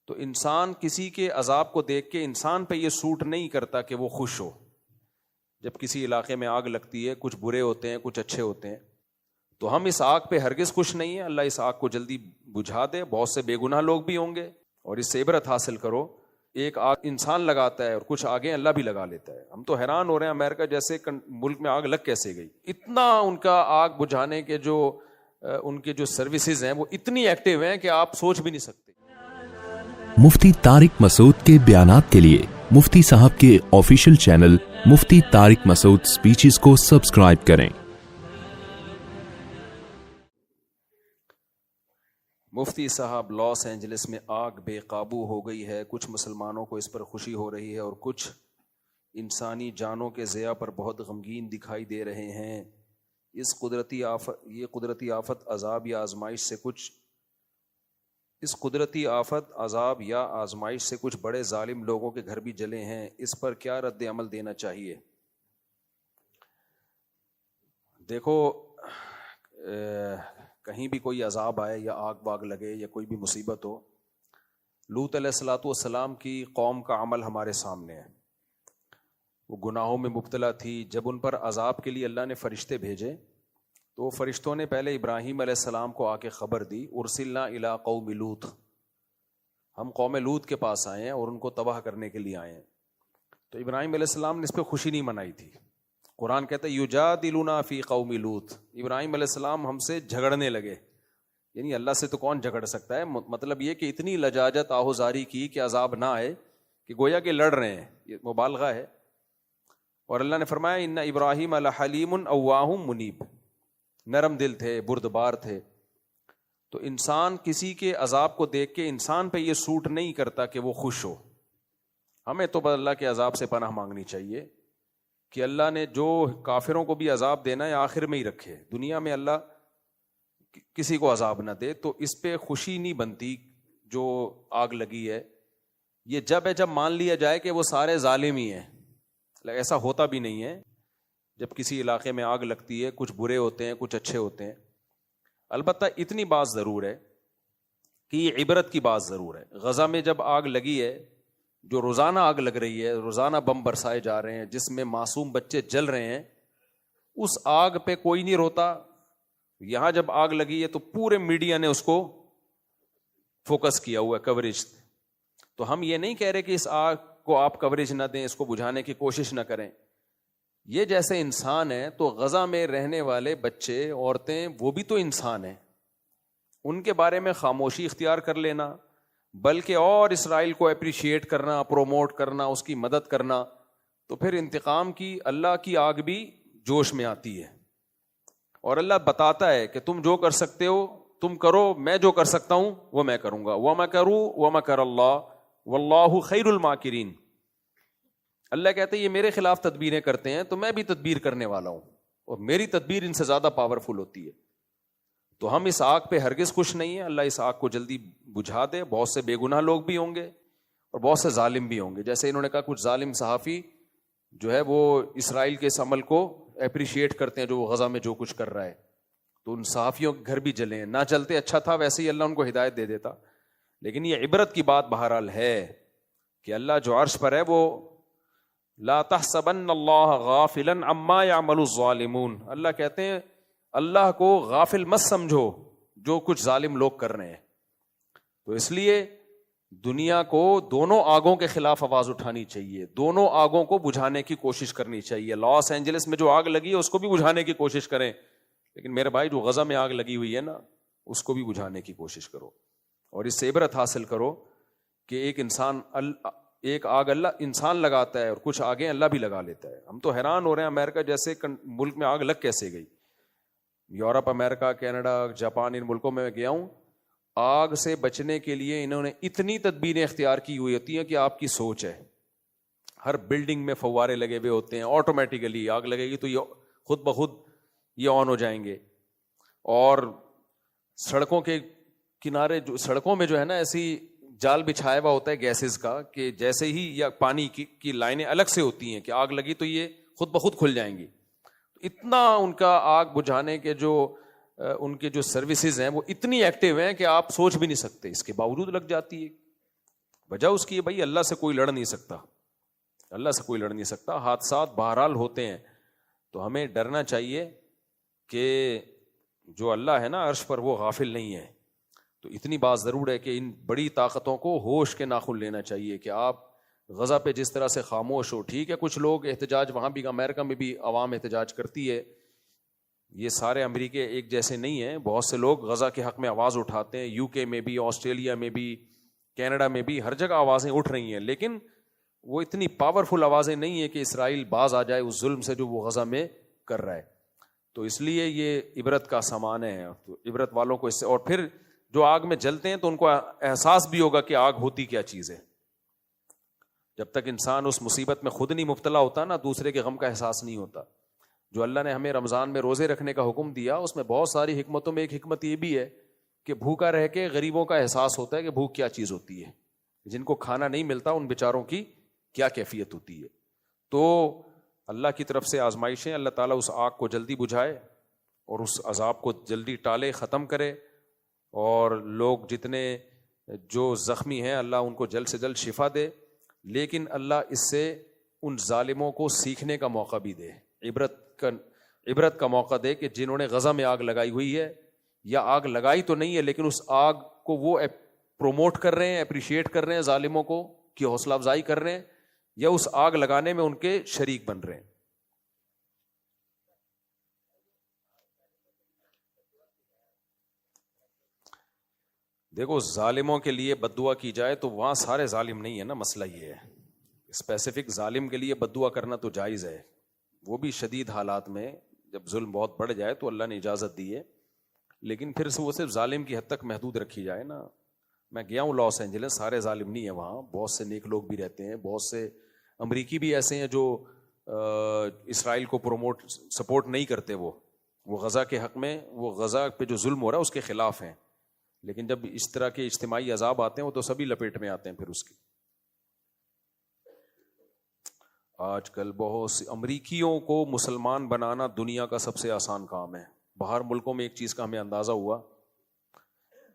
تو انسان کسی کے عذاب کو دیکھ کے انسان پہ یہ سوٹ نہیں کرتا کہ وہ خوش ہو. جب کسی علاقے میں آگ لگتی ہے، کچھ برے ہوتے ہیں کچھ اچھے ہوتے ہیں، تو ہم اس آگ پہ ہرگز خوش نہیں ہیں. اللہ اس آگ کو جلدی بجھا دے. بہت سے بے گناہ لوگ بھی ہوں گے، اور اس سے عبرت حاصل کرو. ایک آگ انسان لگاتا ہے اور کچھ آگیں اللہ بھی لگا لیتا ہے. ہم تو حیران ہو رہے ہیں امریکہ جیسے ملک میں آگ لگ کیسے گئی. اتنا ان کا آگ بجھانے کے جو ان کے جو سروسز ہیں وہ اتنی ایکٹیو ہیں کہ آپ سوچ بھی نہیں سکتے. مفتی طارق مسعود کے بیانات کے لیے مفتی صاحب کے آفیشیل چینل مفتی طارق مسعود سپیچز کو سبسکرائب کریں. مفتی صاحب لاس اینجلس میں آگ بے قابو ہو گئی ہے. کچھ مسلمانوں کو اس پر خوشی ہو رہی ہے اور کچھ انسانی جانوں کے ضیاع پر بہت غمگین دکھائی دے رہے ہیں. یہ قدرتی آفت عذاب یا آزمائش سے کچھ بڑے ظالم لوگوں کے گھر بھی جلے ہیں. اس پر کیا رد عمل دینا چاہیے؟ دیکھو، کہیں بھی کوئی عذاب آئے یا آگ باگ لگے یا کوئی بھی مصیبت ہو، لوط علیہ الصلوۃ والسلام کی قوم کا عمل ہمارے سامنے ہے. وہ گناہوں میں مبتلا تھی. جب ان پر عذاب کے لیے اللہ نے فرشتے بھیجے تو فرشتوں نے پہلے ابراہیم علیہ السلام کو آ کے خبر دی، ارسلنا الی قوم لوط، ہم قوم لوط کے پاس آئے ہیں اور ان کو تباہ کرنے کے لیے آئے ہیں. تو ابراہیم علیہ السلام نے اس پہ خوشی نہیں منائی تھی. قرآن کہتا ہے یجادلنا فی قوم لوط، ابراہیم علیہ السلام ہم سے جھگڑنے لگے. یعنی اللہ سے تو کون جھگڑ سکتا ہے. مطلب یہ کہ اتنی لجاجت آہوزاری کی کہ عذاب نہ آئے، کہ گویا کہ لڑ رہے ہیں. یہ مبالغہ ہے. اور اللہ نے فرمایا ان ابراہیم لحلیم اواہ منیب، نرم دل تھے، بردبار تھے. تو انسان کسی کے عذاب کو دیکھ کے انسان پہ یہ سوٹ نہیں کرتا کہ وہ خوش ہو. ہمیں تو بس اللہ کے عذاب سے پناہ مانگنی چاہیے کہ اللہ نے جو کافروں کو بھی عذاب دینا ہے آخر میں ہی رکھے. دنیا میں اللہ کسی کو عذاب نہ دے. تو اس پہ خوشی نہیں بنتی جو آگ لگی ہے. یہ جب مان لیا جائے کہ وہ سارے ظالم ہی ہیں. ایسا ہوتا بھی نہیں ہے. جب کسی علاقے میں آگ لگتی ہے کچھ برے ہوتے ہیں کچھ اچھے ہوتے ہیں. البتہ اتنی بات ضرور ہے کہ یہ عبرت کی بات ضرور ہے. غزہ میں جب آگ لگی ہے، جو روزانہ آگ لگ رہی ہے، روزانہ بم برسائے جا رہے ہیں جس میں معصوم بچے جل رہے ہیں، اس آگ پہ کوئی نہیں روتا. یہاں جب آگ لگی ہے تو پورے میڈیا نے اس کو فوکس کیا ہوا ہے، کوریج. تو ہم یہ نہیں کہہ رہے کہ اس آگ کو آپ کوریج نہ دیں، اس کو بجھانے کی کوشش نہ کریں. یہ جیسے انسان ہے تو غزہ میں رہنے والے بچے، عورتیں، وہ بھی تو انسان ہیں. ان کے بارے میں خاموشی اختیار کر لینا، بلکہ اور اسرائیل کو اپریشیٹ کرنا، پروموٹ کرنا، اس کی مدد کرنا، تو پھر انتقام کی اللہ کی آگ بھی جوش میں آتی ہے. اور اللہ بتاتا ہے کہ تم جو کر سکتے ہو تم کرو، میں جو کر سکتا ہوں وہ میں کروں گا. وَمَكَرُوا وَمَكَرَ اللَّهُ وَاللَّهُ خَيْرُ الْمَاكِرِينَ. اللہ کہتے ہیں یہ میرے خلاف تدبیریں کرتے ہیں تو میں بھی تدبیر کرنے والا ہوں، اور میری تدبیر ان سے زیادہ پاورفل ہوتی ہے. تو ہم اس آگ پہ ہرگز خوش نہیں ہیں. اللہ اس آگ کو جلدی بجھا دے. بہت سے بے گناہ لوگ بھی ہوں گے اور بہت سے ظالم بھی ہوں گے. جیسے انہوں نے کہا کچھ ظالم صحافی جو ہے وہ اسرائیل کے اس عمل کو اپریشیٹ کرتے ہیں جو وہ غزہ میں جو کچھ کر رہا ہے. تو ان صحافیوں کے گھر بھی جلے ہیں. نہ چلتے اچھا تھا، ویسے ہی اللہ ان کو ہدایت دے دیتا. لیکن یہ عبرت کی بات بہرحال ہے کہ اللہ جو عرش پر ہے وہ لا تحسبن اللہ غافلا عما یعمل الظالمون. اللہ کہتے ہیں اللہ کو غافل مت سمجھو جو کچھ ظالم لوگ کر رہے ہیں. تو اس لیے دنیا کو دونوں آگوں کے خلاف آواز اٹھانی چاہیے، دونوں آگوں کو بجھانے کی کوشش کرنی چاہیے. لاس اینجلس میں جو آگ لگی ہے اس کو بھی بجھانے کی کوشش کریں، لیکن میرے بھائی جو غزہ میں آگ لگی ہوئی ہے نا اس کو بھی بجھانے کی کوشش کرو. اور اس سے عبرت حاصل کرو کہ ایک آگ اللہ انسان لگاتا ہے اور کچھ آگیں اللہ بھی لگا لیتا ہے. ہم تو حیران ہو رہے ہیں امریکہ جیسے ملک میں آگ لگ کیسے گئی. یورپ، امریکہ، کینیڈا، جاپان، ان ملکوں میں گیا ہوں. آگ سے بچنے کے لیے انہوں نے اتنی تدبیریں اختیار کی ہوئی ہوتی ہیں کہ آپ کی سوچ ہے. ہر بلڈنگ میں فوارے لگے ہوئے ہوتے ہیں، آٹومیٹیکلی آگ لگے گی تو یہ خود بخود یہ آن ہو جائیں گے. اور سڑکوں کے کنارے سڑکوں میں جو ہے نا ایسی جال بچھایا ہوا ہوتا ہے گیسز کا کہ جیسے ہی یا پانی کی لائنیں الگ سے ہوتی ہیں کہ آگ لگی تو یہ خود بخود کھل جائیں گی. اتنا ان کا آگ بجھانے کے جو ان کے جو سروسز ہیں وہ اتنی ایکٹیو ہیں کہ آپ سوچ بھی نہیں سکتے. اس کے باوجود لگ جاتی ہے. وجہ اس کی بھائی اللہ سے کوئی لڑ نہیں سکتا، اللہ سے کوئی لڑ نہیں سکتا، حادثات بہرحال ہوتے ہیں، تو ہمیں ڈرنا چاہیے کہ جو اللہ ہے نا عرش پر وہ غافل نہیں ہے. تو اتنی بات ضرور ہے کہ ان بڑی طاقتوں کو ہوش کے ناخن لینا چاہیے کہ آپ غزہ پہ جس طرح سے خاموش ہو. ٹھیک ہے کچھ لوگ احتجاج وہاں بھی، امریکہ میں بھی عوام احتجاج کرتی ہے، یہ سارے امریکے ایک جیسے نہیں ہیں، بہت سے لوگ غزہ کے حق میں آواز اٹھاتے ہیں، یو کے میں بھی، آسٹریلیا میں بھی، کینیڈا میں بھی، ہر جگہ آوازیں اٹھ رہی ہیں، لیکن وہ اتنی پاورفل آوازیں نہیں ہیں کہ اسرائیل باز آ جائے اس ظلم سے جو وہ غزہ میں کر رہا ہے. تو اس لیے یہ عبرت کا سامان ہے، تو عبرت والوں کو اس سے، اور پھر جو آگ میں جلتے ہیں تو ان کو احساس بھی ہوگا کہ آگ ہوتی کیا چیز ہے. جب تک انسان اس مصیبت میں خود نہیں مبتلا ہوتا نا، دوسرے کے غم کا احساس نہیں ہوتا. جو اللہ نے ہمیں رمضان میں روزے رکھنے کا حکم دیا اس میں بہت ساری حکمتوں میں ایک حکمت یہ بھی ہے کہ بھوکا رہ کے غریبوں کا احساس ہوتا ہے کہ بھوک کیا چیز ہوتی ہے، جن کو کھانا نہیں ملتا ان بیچاروں کی کیا کیفیت ہوتی ہے. تو اللہ کی طرف سے آزمائشیں، اللہ تعالیٰ اس آگ کو جلدی بجھائے اور اس عذاب کو جلدی ٹالے، ختم کرے، اور لوگ جتنے جو زخمی ہیں اللہ ان کو جلد سے جلد شفا دے. لیکن اللہ اس سے ان ظالموں کو سیکھنے کا موقع بھی دے، عبرت کا موقع دے کہ جنہوں نے غزہ میں آگ لگائی ہوئی ہے، یا آگ لگائی تو نہیں ہے لیکن اس آگ کو وہ پروموٹ کر رہے ہیں، اپریشیٹ کر رہے ہیں، ظالموں کو کی حوصلہ افزائی کر رہے ہیں، یا اس آگ لگانے میں ان کے شریک بن رہے ہیں. دیکھو ظالموں کے لیے بد دعا کی جائے تو وہاں سارے ظالم نہیں ہے نا، مسئلہ یہ ہے. اسپیسیفک ظالم کے لیے بد دعا کرنا تو جائز ہے، وہ بھی شدید حالات میں جب ظلم بہت بڑھ جائے تو اللہ نے اجازت دی ہے، لیکن پھر سے وہ صرف ظالم کی حد تک محدود رکھی جائے نا. میں گیا ہوں لاس اینجلس، سارے ظالم نہیں ہیں وہاں، بہت سے نیک لوگ بھی رہتے ہیں، بہت سے امریکی بھی ایسے ہیں جو اسرائیل کو سپورٹ نہیں کرتے، وہ غزہ کے حق میں، وہ غزہ پہ جو ظلم ہو رہا ہے اس کے خلاف ہیں، لیکن جب اس طرح کے اجتماعی عذاب آتے ہیں وہ تو سبھی لپیٹ میں آتے ہیں پھر اس کی. آج کل بہت سی امریکیوں کو مسلمان بنانا دنیا کا سب سے آسان کام ہے. باہر ملکوں میں ایک چیز کا ہمیں اندازہ ہوا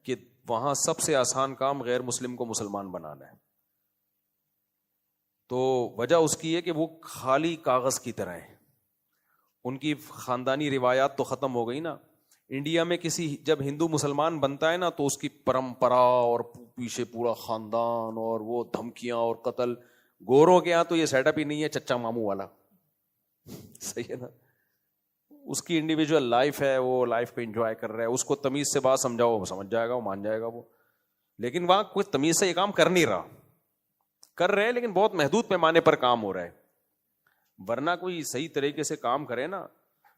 کہ وہاں سب سے آسان کام غیر مسلم کو مسلمان بنانا ہے. تو وجہ اس کی ہے کہ وہ خالی کاغذ کی طرح ہیں، ان کی خاندانی روایات تو ختم ہو گئی نا. انڈیا میں جب ہندو مسلمان بنتا ہے نا تو اس کی پرمپرا اور پیچھے پورا خاندان اور وہ دھمکیاں اور قتل. گوروں کے یہاں تو یہ سیٹ اپ ہی نہیں ہے، چچا ماموں والا، صحیح ہے نا. اس کی انڈیویجول لائف ہے، وہ لائف پہ انجوائے کر رہا ہے، اس کو تمیز سے بات سمجھاؤ وہ سمجھ جائے گا، وہ مان جائے گا وہ. لیکن وہاں کوئی تمیز سے یہ کام کر نہیں رہا، کر رہے ہیں لیکن بہت محدود پیمانے پر کام ہو رہا ہے. ورنہ کوئی صحیح طریقے سے کام کرے نا.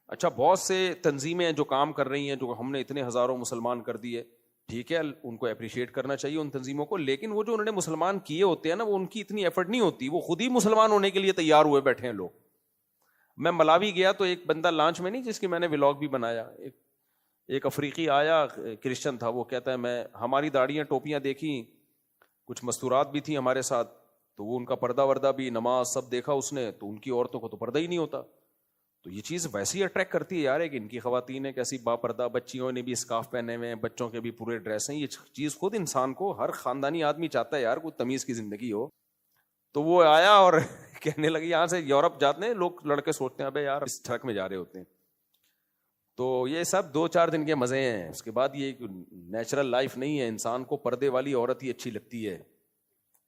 اچھا بہت سے تنظیمیں ہیں جو کام کر رہی ہیں، جو ہم نے اتنے ہزاروں مسلمان کر دیے، ٹھیک ہے ان کو اپریشیٹ کرنا چاہیے ان تنظیموں کو، لیکن وہ جو انہوں نے مسلمان کیے ہوتے ہیں نا وہ ان کی اتنی ایفرٹ نہیں ہوتی، وہ خود ہی مسلمان ہونے کے لیے تیار ہوئے بیٹھے ہیں لوگ. میں ملاوی گیا تو ایک بندہ لانچ میں نہیں، جس کی میں نے ولاگ بھی بنایا، ایک افریقی آیا، کرسچن تھا، وہ کہتا ہے میں ہماری داڑیاں ٹوپیاں دیکھی، کچھ مستورات بھی تھیں ہمارے ساتھ، تو وہ ان کا پردہ وردہ بھی، نماز سب دیکھا اس نے، تو ان کی عورتوں کو تو پردہ ہی نہیں ہوتا. تو یہ چیز ویسی اٹریکٹ کرتی ہے یار، کہ ان کی خواتین ہیں کیسی با پردہ، بچیوں نے بھی اسکارف پہنے ہوئے ہیں، بچوں کے بھی پورے ڈریس ہیں. یہ چیز خود انسان کو، ہر خاندانی آدمی چاہتا ہے یار کوئی تمیز کی زندگی ہو. تو وہ آیا اور کہنے لگی یہاں سے یورپ جاتے ہیں لوگ، لڑکے سوچتے ہیں ابے یار اس ٹرک میں جا رہے ہوتے ہیں. تو یہ سب 2-4 دن کے مزے ہیں، اس کے بعد یہ نیچرل لائف نہیں ہے. انسان کو پردے والی عورت ہی اچھی لگتی ہے،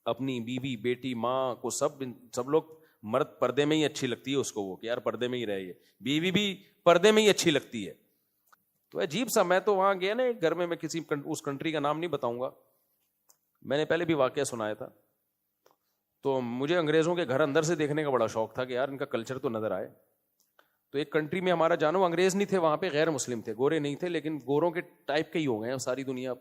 اپنی بیوی بیٹی ماں کو سب لوگ، مرد پردے میں ہی اچھی لگتی ہے اس کو، وہ کہ یار پردے میں ہی رہے، بیوی بھی پردے میں ہی اچھی لگتی ہے. تو عجیب سا. میں تو وہاں گیا نا ایک گھر میں کسی اس کنٹری کا نام نہیں بتاؤں گا، میں نے پہلے بھی واقعہ سنایا تھا. تو مجھے انگریزوں کے گھر اندر سے دیکھنے کا بڑا شوق تھا کہ یار ان کا کلچر تو نظر آئے. تو ایک کنٹری میں ہمارا جانو انگریز نہیں تھے وہاں پہ، غیر مسلم تھے، گورے نہیں تھے، لیکن گوروں کے ٹائپ کے ہی ہو گئے ہیں ساری دنیا.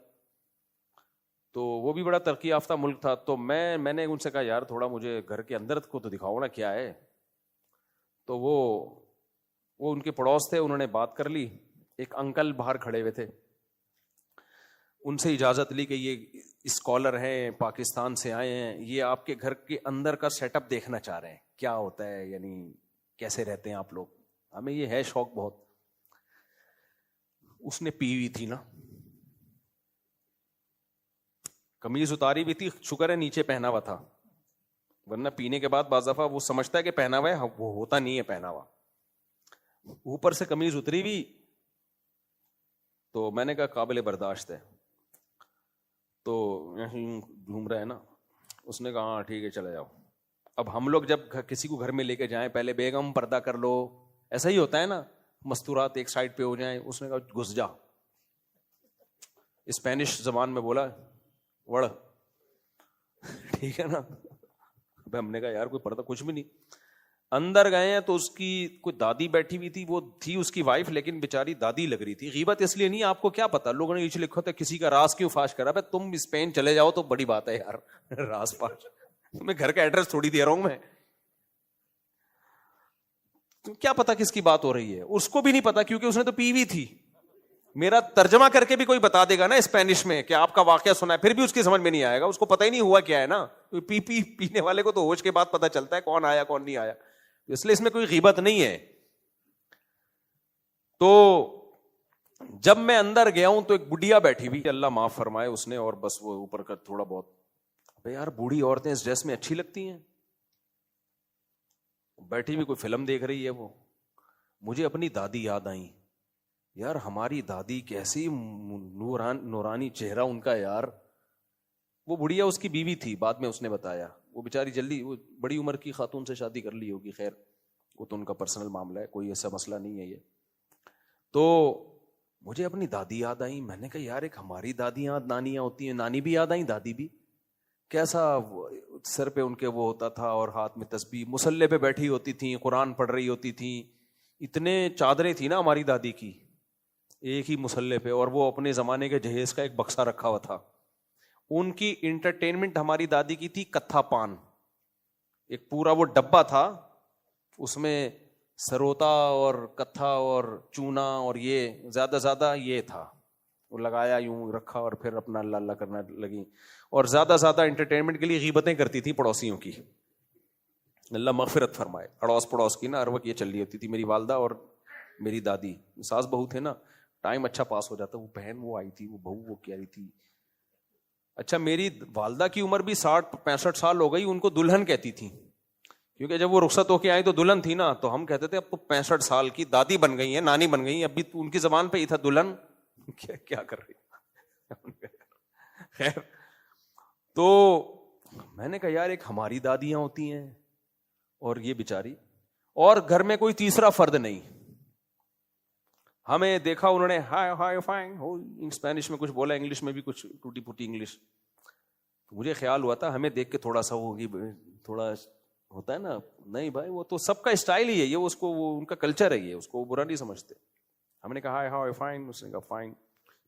تو وہ بھی بڑا ترقی یافتہ ملک تھا. تو میں نے ان سے کہا یار تھوڑا مجھے گھر کے اندر کو تو دکھاؤ نا کیا ہے. تو وہ ان کے پڑوس تھے، انہوں نے بات کر لی. ایک انکل باہر کھڑے ہوئے تھے، ان سے اجازت لی کہ یہ اسکالر ہیں، پاکستان سے آئے ہیں، یہ آپ کے گھر کے اندر کا سیٹ اپ دیکھنا چاہ رہے ہیں کیا ہوتا ہے، یعنی کیسے رہتے ہیں آپ لوگ، ہمیں یہ ہے شوق بہت. اس نے پی ہوئی تھی نا، قمیض اتاری بھی تھی، شکر ہے نیچے پہنا ہوا تھا، ورنہ پینے کے بعد بعض دفعہ وہ سمجھتا ہے کہ پہنا ہوا ہے، وہ ہوتا نہیں ہے پہنا ہوا. اوپر سے قمیض اتری بھی. تو میں نے کہا قابل برداشت ہے. تو گھوم رہا ہے نا. اس نے کہا ہاں ٹھیک ہے چلے جاؤ. اب ہم لوگ جب کسی کو گھر میں لے کے جائیں پہلے بیگم پردہ کر لو، ایسا ہی ہوتا ہے نا، مستورات ایک سائڈ پہ ہو جائیں. اس نے کہا گھس جا. اسپینش زبان میں بولا وڑ. ٹھیک ہے نا. ہم نے کہا یار کوئی پردہ کچھ بھی نہیں. اندر گئے ہیں تو اس کی کوئی دادی بیٹھی ہوئی تھی، وہ تھی اس کی وائف لیکن بیچاری دادی لگ رہی تھی. غیبت اس لیے نہیں، آپ کو کیا پتا، لوگوں نے نیچے لکھا تھا کسی کا راز کیوں فاش کرا. بھائی تم اسپین چلے جاؤ تو بڑی بات ہے یار، راز فاش. تمہیں گھر کا ایڈریس تھوڑی دے رہا ہوں میں. کیا پتا کس کی بات ہو رہی ہے. اس کو بھی نہیں پتا کیونکہ اس نے تو پی ہوئی تھی. میرا ترجمہ کر کے بھی کوئی بتا دے گا نا اسپینش میں کہ آپ کا واقعہ سنا ہے، پھر بھی اس کی سمجھ میں نہیں آئے گا. اس کو پتہ ہی نہیں ہوا کیا ہے نا. پینے والے کو تو ہوش کے بعد پتا چلتا ہے کون آیا کون نہیں آیا. اس لیے اس میں کوئی غیبت نہیں ہے. تو جب میں اندر گیا ہوں تو ایک بڈیا بیٹھی ہوئی، اللہ معاف فرمائے اس نے، اور بس وہ اوپر کا تھوڑا بہت. یار بوڑھی عورتیں اس ڈریس میں اچھی لگتی ہیں. بیٹھی ہوئی کوئی فلم دیکھ رہی ہے. وہ مجھے اپنی دادی یاد آئی. یار ہماری دادی کیسی نورانی چہرہ ان کا یار. وہ بڑھیا اس کی بیوی تھی، بعد میں اس نے بتایا. وہ بیچاری جلدی، وہ بڑی عمر کی خاتون سے شادی کر لی ہوگی. خیر وہ تو ان کا پرسنل معاملہ ہے، کوئی ایسا مسئلہ نہیں ہے یہ. تو مجھے اپنی دادی یاد آئی. میں نے کہا یار ایک ہماری دادیاں نانیاں ہوتی ہیں، نانی بھی یاد آئیں دادی بھی. کیسا سر پہ ان کے وہ ہوتا تھا اور ہاتھ میں تسبیح، مصلے پہ بیٹھی ہوتی تھیں، قرآن پڑھ رہی ہوتی تھیں. اتنے چادریں تھی نا ہماری دادی کی ایک ہی مصلے پہ، اور وہ اپنے زمانے کے جہیز کا ایک بکسا رکھا ہوا تھا. ان کی انٹرٹینمنٹ ہماری دادی کی تھی کتھا پان. ایک پورا وہ ڈبہ تھا، اس میں سروتا اور کتھا اور چونا اور یہ زیادہ یہ تھا. وہ لگایا یوں رکھا اور پھر اپنا اللہ اللہ کرنا لگی. اور زیادہ انٹرٹینمنٹ کے لیے غیبتیں کرتی تھی پڑوسیوں کی. اللہ مغفرت فرمائے. اڑوس پڑوس کی نا ہر وقت یہ چل رہی ہوتی تھی. میری والدہ اور میری دادی ساس بہو تھے نا، ٹائم اچھا پاس ہو جاتا. وہ بہن وہ آئی تھی، وہ بہو وہ کہہ رہی تھی. اچھا میری والدہ کی عمر بھی 60-65 سال ہو گئی. ان کو دلہن کہتی تھی کیونکہ جب وہ رخصت ہو کے آئی تو دلہن تھی نا. تو ہم کہتے تھے اب تو 65 سال کی دادی بن گئی ہیں، نانی بن گئی ہیں. ابھی ان کی زبان پہ ہی تھا دلہن. کیا کر رہی. خیر تو میں نے کہا یار ایک ہماری دادیاں ہوتی ہیں اور یہ بیچاری، اور گھر میں کوئی تیسرا فرد نہیں. ہمیں دیکھا انہوں نے ہائی ہائی فائن اسپینش میں کچھ بولا، انگلش میں بھی کچھ ٹوٹی پھوٹی انگلش. مجھے خیال ہوا تھا ہمیں دیکھ کے تھوڑا سا ہوگی، تھوڑا ہوتا ہے نا. نہیں بھائی وہ تو سب کا اسٹائل ہی ہے یہ، اس کو وہ ان کا کلچر ہے یہ، اس کو وہ برا نہیں سمجھتے. ہم نے کہا ہائی ہائی فائن، اس نے کہا فائن.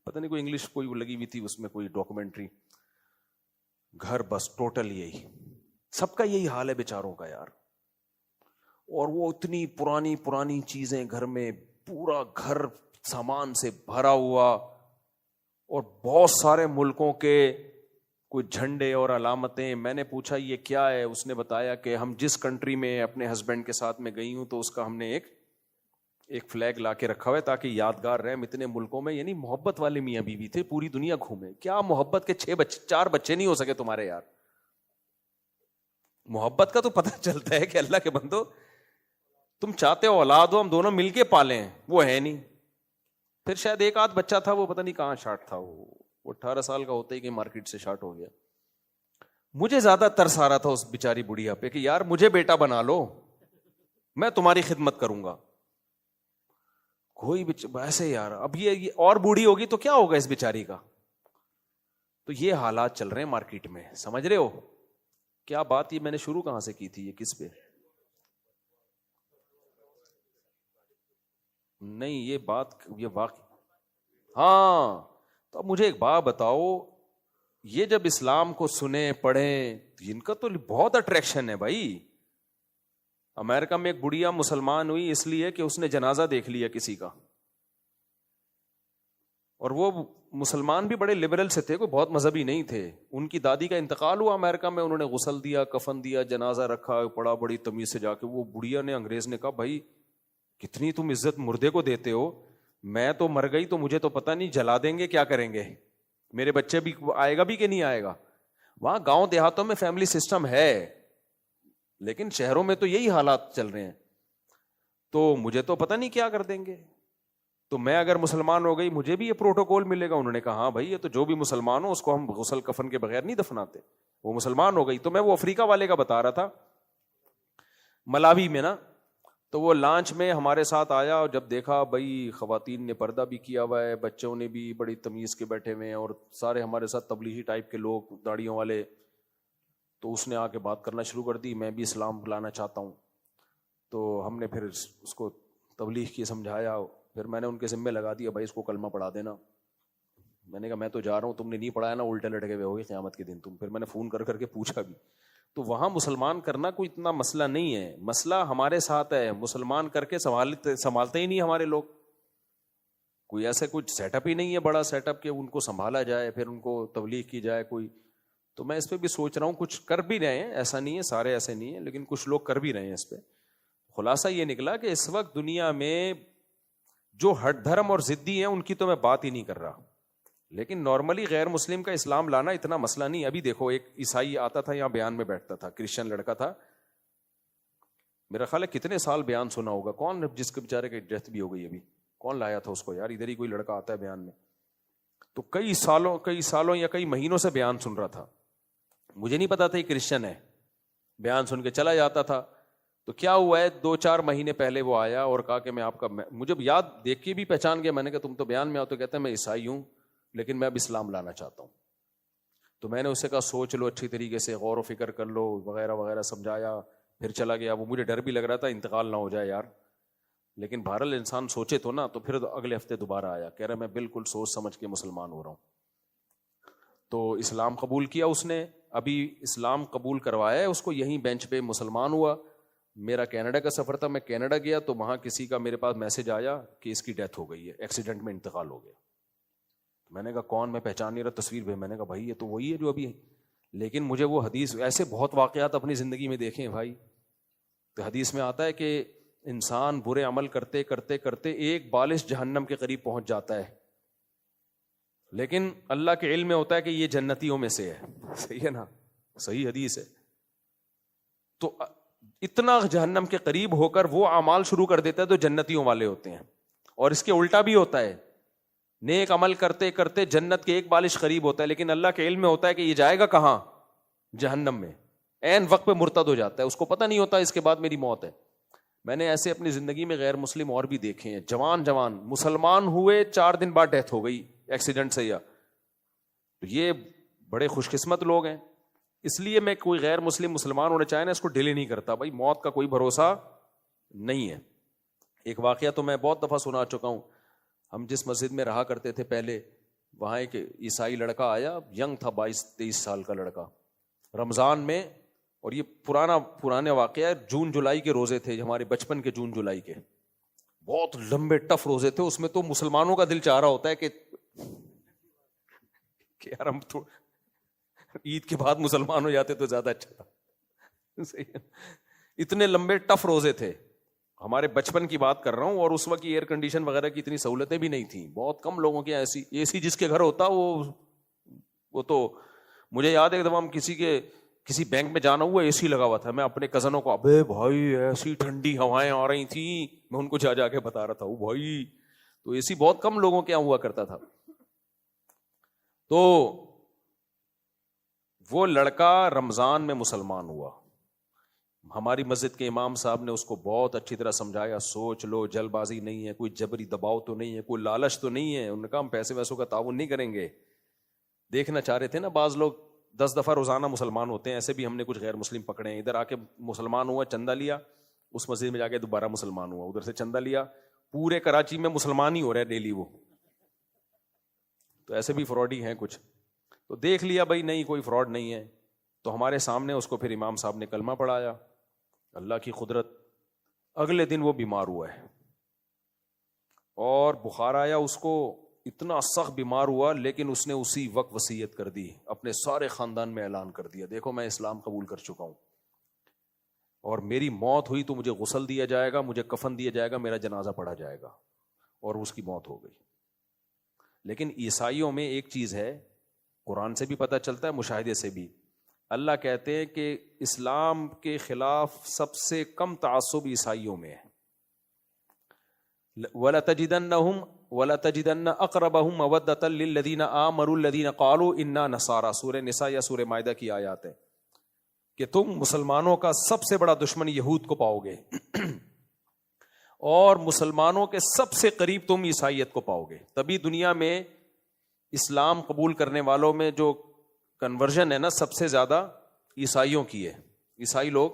پتہ نہیں کوئی انگلش کوئی لگی ہوئی تھی اس میں، کوئی ڈاکومنٹری. گھر بس ٹوٹل یہی، سب کا یہی حال ہے بیچاروں کا یار. اور وہ اتنی پرانی چیزیں گھر میں، پورا گھر سامان سے بھرا ہوا، اور بہت سارے ملکوں کے کوئی جھنڈے اور علامتیں. میں نے پوچھا یہ کیا ہے؟ اس نے بتایا کہ ہم جس کنٹری میں اپنے ہسبینڈ کے ساتھ میں گئی ہوں تو اس کا ہم نے ایک فلیگ لا کے رکھا ہوا ہے تاکہ یادگار رہے. اتنے ملکوں میں، یعنی محبت والے میاں بیوی تھے، پوری دنیا گھومے. کیا محبت کے 4 بچے نہیں ہو سکے تمہارے یار؟ محبت کا تو پتہ چلتا ہے کہ اللہ کے بندو تم چاہتے ہو اولاد ہو، ہم دونوں مل کے پالیں، وہ ہے نہیں. پھر شاید ایک آدھ بچہ تھا، وہ پتہ نہیں کہاں شارٹ تھا. وہ 18 سال کا ہوتا ہی کہ مارکیٹ سے شارٹ ہو گیا. مجھے زیادہ ترس آ رہا تھا اس بیچاری بڑھیا پہ کہ یار مجھے بیٹا بنا لو، میں تمہاری خدمت کروں گا. کوئی ایسے یار. اب یہ اور بوڑھی ہوگی تو کیا ہوگا اس بیچاری کا. تو یہ حالات چل رہے ہیں مارکیٹ میں، سمجھ رہے ہو کیا بات. یہ میں نے شروع کہاں سے کی تھی، یہ کس پہ؟ نہیں یہ بات، یہ واقع. ہاں تو اب مجھے ایک بات بتاؤ، یہ جب اسلام کو سنیں پڑھیں، ان کا تو بہت اٹریکشن ہے بھائی. امریکہ میں ایک بڑھیا مسلمان ہوئی اس لیے کہ اس نے جنازہ دیکھ لیا کسی کا، اور وہ مسلمان بھی بڑے لبرل سے تھے، کوئی بہت مذہبی نہیں تھے. ان کی دادی کا انتقال ہوا امریکہ میں، انہوں نے غسل دیا، کفن دیا، جنازہ رکھا، پڑا بڑی تمیز سے جا کے. وہ بڑھیا نے، انگریز نے کہا بھائی کتنی تم عزت مردے کو دیتے ہو، میں تو مر گئی تو مجھے تو پتہ نہیں، جلا دیں گے کیا کریں گے، میرے بچے بھی آئے گا بھی کہ نہیں آئے گا. وہاں گاؤں دیہاتوں میں فیملی سسٹم ہے، لیکن شہروں میں تو یہی حالات چل رہے ہیں. تو مجھے تو پتہ نہیں کیا کر دیں گے. تو میں اگر مسلمان ہو گئی مجھے بھی یہ پروٹوکول ملے گا. انہوں نے کہا ہاں بھائی یہ تو جو بھی مسلمان ہو اس کو ہم غسل کفن کے بغیر نہیں دفناتے. وہ مسلمان ہو گئی. تو میں وہ افریقہ والے کا بتا رہا تھا ملاوی میں نا، تو وہ لانچ میں ہمارے ساتھ آیا اور جب دیکھا بھائی خواتین نے پردہ بھی کیا ہوا ہے، بچوں نے بھی بڑی تمیز کے بیٹھے ہوئے ہیں، اور سارے ہمارے ساتھ تبلیغی ٹائپ کے لوگ داڑھیوں والے، تو اس نے آ کے بات کرنا شروع کر دی، میں بھی اسلام لانا چاہتا ہوں. تو ہم نے پھر اس کو تبلیغ کی سمجھایا. پھر میں نے ان کے ذمہ لگا دیا بھائی اس کو کلمہ پڑھا دینا. میں نے کہا میں تو جا رہا ہوں، تم نے نہیں پڑھایا نا الٹے لٹکے ہوئے ہوگے قیامت کے دن تم. پھر میں نے فون کر کے پوچھا بھی. تو وہاں مسلمان کرنا کوئی اتنا مسئلہ نہیں ہے. مسئلہ ہمارے ساتھ ہے، مسلمان کر کے سنبھالتے ہی نہیں ہمارے لوگ. کوئی ایسا کچھ سیٹ اپ ہی نہیں ہے بڑا سیٹ اپ کہ ان کو سنبھالا جائے پھر ان کو تبلیغ کی جائے کوئی. تو میں اس پہ بھی سوچ رہا ہوں، کچھ کر بھی رہے ہیں، ایسا نہیں ہے سارے ایسے نہیں ہیں، لیکن کچھ لوگ کر بھی رہے ہیں اس پہ. خلاصہ یہ نکلا کہ اس وقت دنیا میں جو ہٹ دھرم اور ضدی ہیں ان کی تو میں بات ہی نہیں کر رہا، لیکن نارملی غیر مسلم کا اسلام لانا اتنا مسئلہ نہیں. ابھی دیکھو ایک عیسائی آتا تھا یہاں بیان میں بیٹھتا تھا، کرسچن لڑکا تھا، میرا خیال ہے کتنے سال بیان سنا ہوگا. کون جس کے بیچارے کی ڈیتھ بھی ہو گئی ابھی، کون لایا تھا اس کو یار؟ ادھر ہی کوئی لڑکا آتا ہے بیان میں. تو کئی سالوں یا کئی مہینوں سے بیان سن رہا تھا. مجھے نہیں پتا تھا یہ کرسچن ہے، بیان سن کے چلا جاتا تھا. تو کیا ہوا ہے 2-4 مہینے پہلے وہ آیا اور کہا کہ میں آپ کا، مجھے یاد دیکھ کے بھی پہچان گیا. میں نے کہا تم تو بیان میں آؤ. تو کہتے ہیں میں عیسائی ہوں لیکن میں اب اسلام لانا چاہتا ہوں. تو میں نے اسے کہا سوچ لو اچھی طریقے سے، غور و فکر کر لو وغیرہ وغیرہ سمجھایا. پھر چلا گیا. وہ مجھے ڈر بھی لگ رہا تھا انتقال نہ ہو جائے یار، لیکن بہرحال انسان سوچے تو نا. تو پھر اگلے ہفتے دوبارہ آیا، کہہ رہا میں بالکل سوچ سمجھ کے مسلمان ہو رہا ہوں. تو اسلام قبول کیا اس نے، ابھی اسلام قبول کروایا ہے اس کو، یہیں بینچ پہ مسلمان ہوا. میرا کینیڈا کا سفر تھا، میں کینیڈا گیا تو وہاں کسی کا میرے پاس میسج آیا کہ اس کی ڈیتھ ہو گئی ہے، ایکسیڈنٹ میں انتقال ہو گیا. میں نے کہا کون؟ میں پہچان نہیں رہا، تصویر بھی. میں نے کہا بھائی یہ تو وہی ہے جو ابھی ہے. لیکن مجھے وہ حدیث، ایسے بہت واقعات اپنی زندگی میں دیکھے ہیں بھائی. تو حدیث میں آتا ہے کہ انسان برے عمل کرتے کرتے کرتے ایک بالش جہنم کے قریب پہنچ جاتا ہے، لیکن اللہ کے علم میں ہوتا ہے کہ یہ جنتیوں میں سے ہے. صحیح ہے نا؟ صحیح حدیث ہے. تو اتنا جہنم کے قریب ہو کر وہ اعمال شروع کر دیتا ہے تو جنتیوں والے ہوتے ہیں. اور اس کے الٹا بھی ہوتا ہے، نیک عمل کرتے کرتے جنت کے ایک بالش قریب ہوتا ہے، لیکن اللہ کے علم میں ہوتا ہے کہ یہ جائے گا کہاں؟ جہنم میں. عین وقت پہ مرتد ہو جاتا ہے، اس کو پتہ نہیں ہوتا اس کے بعد میری موت ہے. میں نے ایسے اپنی زندگی میں غیر مسلم اور بھی دیکھے ہیں، جوان مسلمان ہوئے 4 دن بعد ڈیتھ ہو گئی ایکسیڈنٹ سے. یا تو یہ بڑے خوش قسمت لوگ ہیں. اس لیے میں کوئی غیر مسلمان ہونا چاہے نا اس کو ڈیلے نہیں کرتا. بھائی موت کا کوئی بھروسہ نہیں ہے. ایک واقعہ تو میں بہت دفعہ سنا چکا ہوں. ہم جس مسجد میں رہا کرتے تھے پہلے، وہاں ایک عیسائی لڑکا آیا، ینگ تھا، 22-23 سال کا لڑکا، رمضان میں. اور یہ پرانے واقعہ ہے، جون جولائی کے روزے تھے ہمارے بچپن کے، جون جولائی کے بہت لمبے ٹف روزے تھے. اس میں تو مسلمانوں کا دل چاہ رہا ہوتا ہے کہ یار ہم تو عید کے بعد مسلمان ہو جاتے تو زیادہ اچھا تھا. اتنے لمبے ٹف روزے تھے. ہمارے بچپن کی بات کر رہا ہوں، اور اس وقت ایئر کنڈیشن وغیرہ کی اتنی سہولتیں بھی نہیں تھیں. بہت کم لوگوں کے ایسی اے سی جس کے گھر ہوتا وہ تو مجھے یاد ہے ایک دفعہ ہم کسی بینک میں جانا ہوا، اے سی لگا ہوا تھا. میں اپنے کزنوں کو، ابے بھائی ایسی ٹھنڈی ہوائیں آ رہی تھیں، میں ان کو جا کے بتا رہا تھا وہ بھائی. تو اے سی بہت کم لوگوں کے یہاں ہوا کرتا تھا. تو وہ لڑکا رمضان میں مسلمان ہوا. ہماری مسجد کے امام صاحب نے اس کو بہت اچھی طرح سمجھایا، سوچ لو، جلد بازی نہیں ہے، کوئی جبری دباؤ تو نہیں ہے، کوئی لالچ تو نہیں ہے. انہوں نے کہا ہم پیسے ویسوں کا تعاون نہیں کریں گے. دیکھنا چاہ رہے تھے نا بعض لوگ 10 دفعہ روزانہ مسلمان ہوتے ہیں، ایسے بھی ہم نے کچھ غیر مسلم پکڑے ہیں. ادھر آ کے مسلمان ہوا، چندہ لیا، اس مسجد میں جا کے دوبارہ مسلمان ہوا، ادھر سے چندہ لیا. پورے کراچی میں مسلمان ہی ہو رہے ڈیلی وہ. تو ایسے بھی فراڈی ہیں کچھ. تو دیکھ لیا بھائی نہیں کوئی فراڈ نہیں ہے. تو ہمارے سامنے اس کو پھر امام صاحب نے کلمہ پڑھایا. اللہ کی قدرت، اگلے دن وہ بیمار ہوا ہے اور بخار آیا اس کو، اتنا سخت بیمار ہوا، لیکن اس نے اسی وقت وصیت کر دی، اپنے سارے خاندان میں اعلان کر دیا دیکھو میں اسلام قبول کر چکا ہوں، اور میری موت ہوئی تو مجھے غسل دیا جائے گا، مجھے کفن دیا جائے گا، میرا جنازہ پڑھا جائے گا. اور اس کی موت ہو گئی. لیکن عیسائیوں میں ایک چیز ہے، قرآن سے بھی پتہ چلتا ہے، مشاہدے سے بھی، اللہ کہتے ہیں کہ اسلام کے خلاف سب سے کم تعصب عیسائیوں میں ہے. وَلَتَجِدَنَّ أَقْرَبَهُمْ مَوَدَّةً لِلَّذِينَ آمَنُوا الَّذِينَ قَالُوا إِنَّا نَصَارَىٰ. سورہ نساء یا سورہ مائدہ کی آیات ہے کہ تم مسلمانوں کا سب سے بڑا دشمن یہود کو پاؤ گے اور مسلمانوں کے سب سے قریب تم عیسائیت کو پاؤ گے. تبھی دنیا میں اسلام قبول کرنے والوں میں جو کنورژن ہے نا سب سے زیادہ عیسائیوں کی ہے. عیسائی لوگ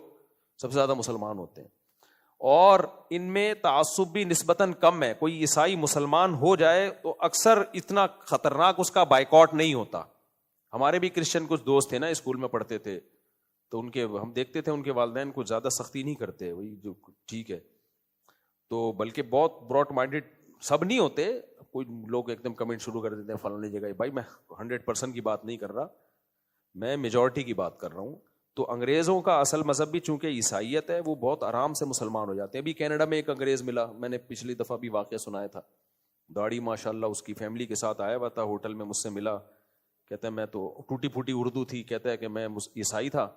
سب سے زیادہ مسلمان ہوتے ہیں اور ان میں تعصب بھی نسبتاً کم ہے. کوئی عیسائی مسلمان ہو جائے تو اکثر اتنا خطرناک اس کا بائیکاٹ نہیں ہوتا. ہمارے بھی کرسچن کچھ دوست تھے نا اسکول میں پڑھتے تھے تو ان کے ہم دیکھتے تھے ان کے والدین کچھ زیادہ سختی نہیں کرتے, وہی جو ٹھیک ہے. تو بلکہ بہت براڈ مائنڈیڈ سب نہیں ہوتے, کوئی لوگ ایک دم کمنٹ شروع کر دیتے ہیں فلانی جگہ. بھائی میں 100% کی بات نہیں کر رہا, میں میجورٹی کی بات کر رہا ہوں. تو انگریزوں کا اصل مذہب بھی چونکہ عیسائیت ہے, وہ بہت آرام سے مسلمان ہو جاتے ہیں. ابھی کینیڈا میں ایک انگریز ملا, میں نے پچھلی دفعہ بھی واقعہ سنایا تھا. داڑھی ماشاءاللہ اس کی فیملی کے ساتھ آیا ہوا تھا, ہوٹل میں مجھ سے ملا. کہتا ہے میں تو ٹوٹی پھوٹی اردو تھی, کہتا ہے کہ میں عیسائی تھا.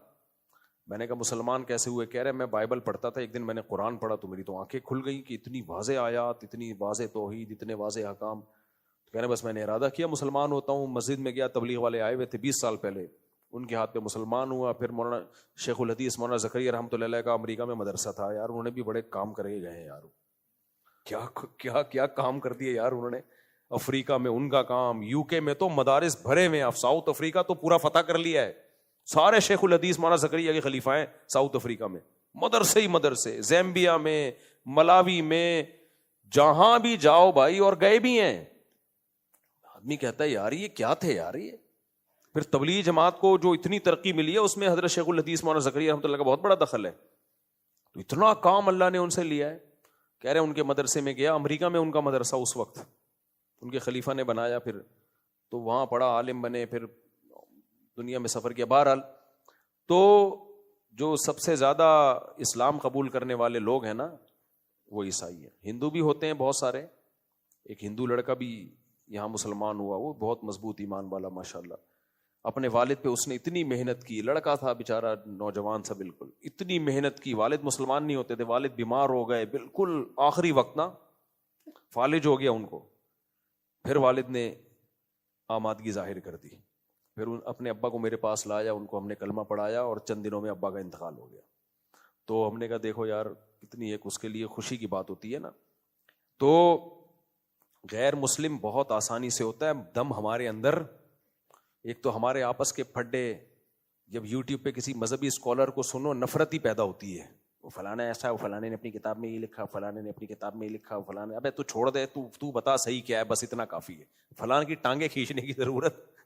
میں نے کہا مسلمان کیسے ہوئے؟ کہہ رہے میں بائبل پڑھتا تھا, ایک دن میں نے قرآن پڑھا تو میری تو آنکھیں کھل گئی کہ اتنی واضح آیات, اتنی واضح توحید, اتنے واضح احکام. کہہ رہے بس میں نے ارادہ کیا مسلمان ہوتا ہوں. مسجد میں گیا, تبلیغ والے آئے ہوئے تھے 20 سال پہلے, ان کے ہاتھ پہ مسلمان ہوا. پھر مولانا شیخ الحدیث مولانا زکریا رحمۃ اللہ علیہ کا امریکہ میں مدرسہ تھا یار, انہوں نے بھی بڑے کام کرے گئے ہیں یار. کیا کیا کیا کام کر دیے یار انہوں نے. افریقہ میں ان کا کام, یو کے میں تو مدارس بھرے ہوئے, اب ساؤتھ افریقہ تو پورا فتح کر لیا ہے. سارے شیخ الحدیث مولانا زکریا کے خلیفہ ہیں ساؤتھ افریقہ میں, مدرسے ہی مدرسے. زیمبیا میں, ملاوی میں, جہاں بھی جاؤ بھائی, اور گئے بھی ہیں. آدمی کہتا ہے یار یہ کیا تھے یار یہ. پھر تبلیغ جماعت کو جو اتنی ترقی ملی ہے اس میں حضرت شیخ الحدیث مولانا زکریا رحمۃ اللہ کا بہت بڑا دخل ہے. تو اتنا کام اللہ نے ان سے لیا ہے. کہہ رہے ان کے مدرسے میں گیا, امریکہ میں ان کا مدرسہ اس وقت ان کے خلیفہ نے بنایا, پھر تو وہاں پڑھا, عالم بنے, پھر دنیا میں سفر کیا. بہرحال تو جو سب سے زیادہ اسلام قبول کرنے والے لوگ ہیں نا وہ عیسائی ہیں. ہندو بھی ہوتے ہیں بہت سارے. ایک ہندو لڑکا بھی یہاں مسلمان ہوا, وہ بہت مضبوط ایمان والا ماشاءاللہ. اپنے والد پہ اس نے اتنی محنت کی, لڑکا تھا بیچارہ نوجوان سا بالکل, اتنی محنت کی. والد مسلمان نہیں ہوتے تھے, والد بیمار ہو گئے بالکل آخری وقت نا, فالج ہو گیا ان کو. پھر والد نے آمادگی ظاہر کر دی, پھر اپنے ابا کو میرے پاس لایا, ان کو ہم نے کلمہ پڑھایا اور چند دنوں میں ابا کا انتقال ہو گیا. تو ہم نے کہا دیکھو یار کتنی ایک اس کے لیے خوشی کی بات ہوتی ہے نا. تو غیر مسلم بہت آسانی سے ہوتا ہے دم ہمارے اندر. ایک تو ہمارے آپس کے پھڈے, جب یوٹیوب پہ کسی مذہبی اسکالر کو سنو نفرت ہی پیدا ہوتی ہے. وہ فلانا ایسا ہے, وہ فلانے نے اپنی کتاب میں یہ لکھا, فلانے نے اپنی کتاب میں یہ لکھا, فلانے. ابے تو چھوڑ دے, تو بتا صحیح کیا ہے, بس اتنا کافی ہے. فلان کی ٹانگیں کھینچنے کی ضرورت